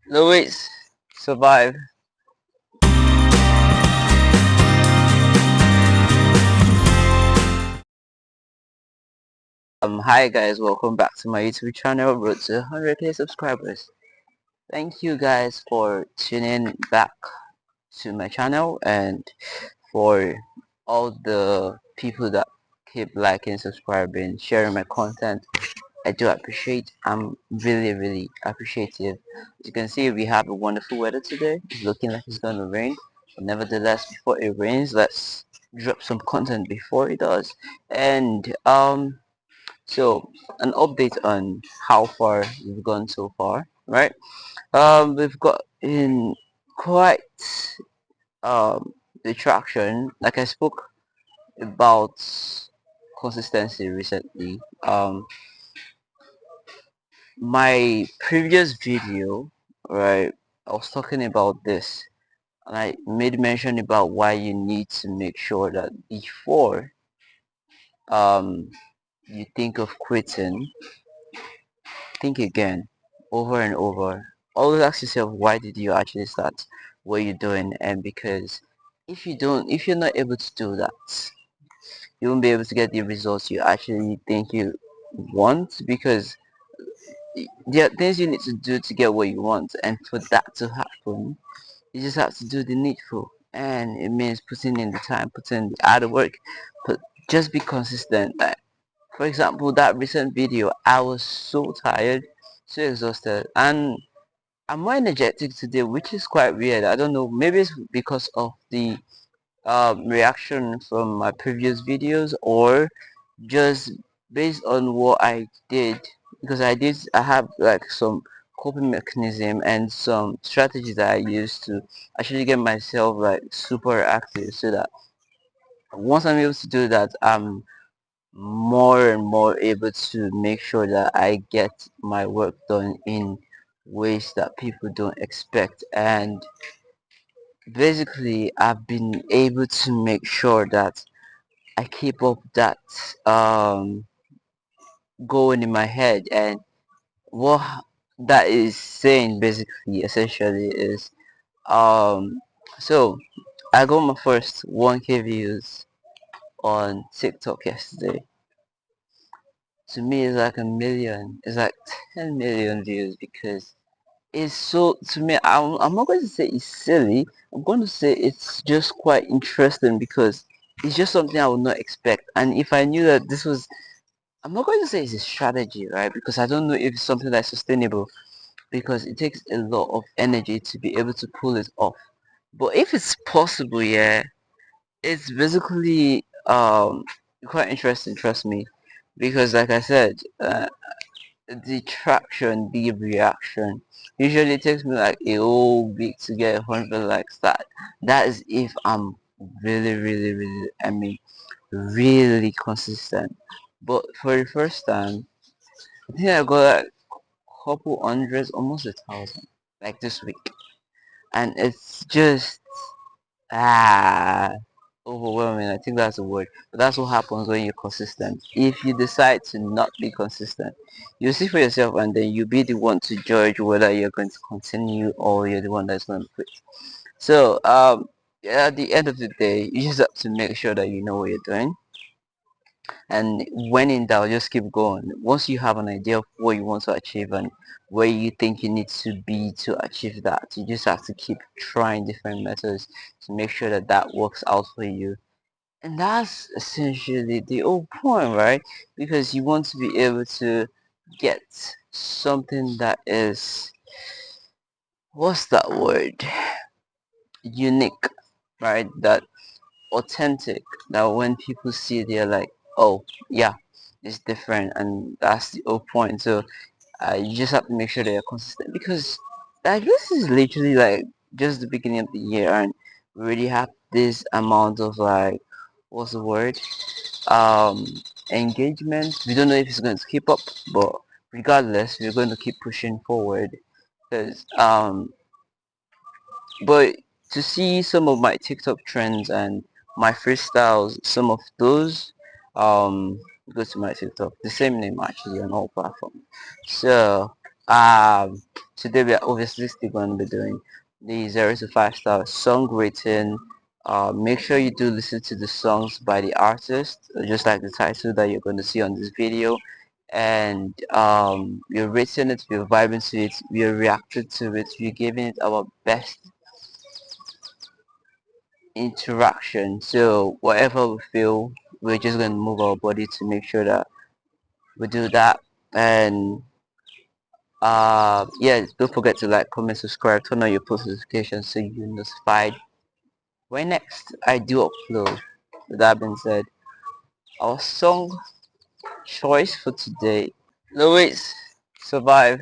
Louis, survive. Hi guys, welcome back to my YouTube channel, Road to 100k subscribers. Thank you guys for tuning back to my channel and for all the people that keep liking, subscribing, sharing my content. I do appreciate. I'm really appreciative. As you can see, we have a wonderful weather today. It's looking like it's gonna rain. But nevertheless, before it rains, let's drop some content before it does. And so an update on how far we've gone so far, right? We've got in quite the traction. Like I spoke about consistency recently. My previous video, right? I was talking about this, and I made mention about why you need to make sure that before um you think of quitting, think again over and over. Always ask yourself, why did you actually start what you're doing? And because if you're not able to do that, you won't be able to get the results you actually think you want, because there are things you need to do to get what you want, and for that to happen you just have to do the needful, and it means putting in the time, putting in the hard work, but just be consistent. Like, for example, that recent video, I was so tired, so exhausted, and I'm more energetic today, which is quite weird. I don't know, maybe it's because of the reaction from my previous videos, or just based on what I did, because I have like some coping mechanism and some strategies that I use to actually get myself like super active, so that once I'm able to do that, I'm more and more able to make sure that I get my work done in ways that people don't expect. And basically I've been able to make sure that I keep up that going in my head. And what that is saying basically essentially is um so I got my first 1k views on TikTok yesterday. To me it's like a million, it's like 10 million views, because it's so, to me, I'm not going to say it's silly, I'm going to say it's just quite interesting, because it's just something I would not expect. And if I knew that this was, I'm not going to say it's a strategy, right, because I don't know if it's something that's sustainable, because it takes a lot of energy to be able to pull it off. But if it's possible, yeah, it's basically quite interesting, trust me, because like I said, the traction, the reaction, usually takes me like a whole week to get 100 likes. That is if I'm really, I mean, really consistent. But for the first time, I think I got like couple hundreds, almost 1,000, like this week, and it's just ah overwhelming. I think that's the word. But that's what happens when you're consistent. If you decide to not be consistent, you see for yourself, and then you be the one to judge whether you're going to continue or you're the one that's going to quit. So at the end of the day, you just have to make sure that you know what you're doing, and when in doubt, just keep going. Once you have an idea of what you want to achieve and where you think you need to be to achieve that, you just have to keep trying different methods to make sure that that works out for you. And that's essentially the whole point, right? Because you want to be able to get something that is, what's that word, unique, right? That authentic, that when people see it, they're like, oh yeah, it's different. And that's the whole point. So you just have to make sure they're consistent, because like this is literally like just the beginning of the year, and we already have this amount of like, what's the word, um engagement. We don't know if it's going to keep up, but regardless, we're going to keep pushing forward, because but to see some of my TikTok trends and my freestyles, some of those, go to my TikTok, the same name actually on all platforms. So today we are obviously still going to be doing the 0 to 5 star song rating. Make sure you do listen to the songs by the artist, just like the title that you're going to see on this video. And we're rating it, we're vibing to it, we're reacting to it, we're giving it our best interaction. So whatever we feel, we're just going to move our body to make sure that we do that. And yeah, don't forget to like, comment, subscribe, turn on your post notifications so you're notified when next I do upload. With that being said, our song choice for today, Louis, Survive.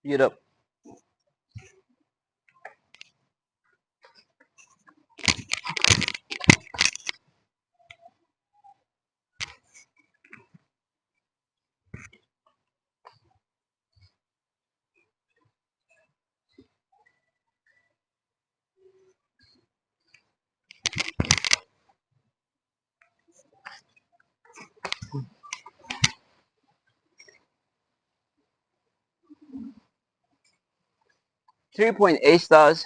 Mute up. 3.8 stars.